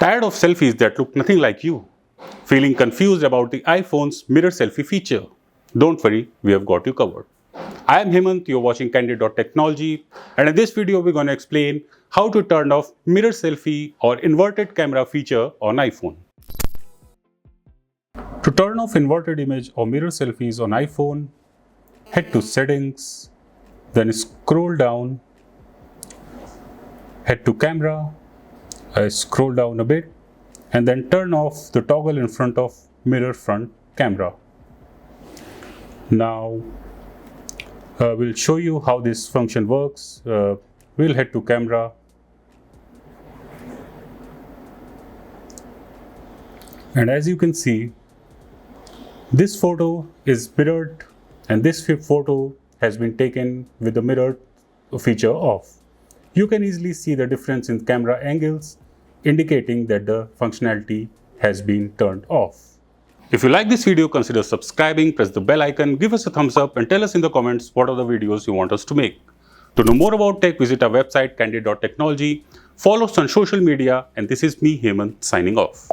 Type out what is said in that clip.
Tired of selfies that look nothing like you? Feeling confused about the iPhone's mirror selfie feature? Don't worry, we have got you covered. I am Hemant, you're watching Candid.Technology, and in this video we're going to explain how to turn off mirror selfie or inverted camera feature on iPhone. To turn off inverted image or mirror selfies on iPhone, head to Settings, then scroll down, head to Camera, scroll down a bit, and then turn off the toggle in front of mirror front camera. Now we'll show you how this function works. We'll head to Camera, and as you can see, this photo is mirrored and this photo has been taken with the mirror feature off. You can easily see the difference in camera angles, indicating that the functionality has been turned off. If you like this video, consider subscribing, press the bell icon, give us a thumbs up and tell us in the comments what are the videos you want us to make. To know more about tech, visit our website Candid.Technology, follow us on social media, and this is me, Hemant, signing off.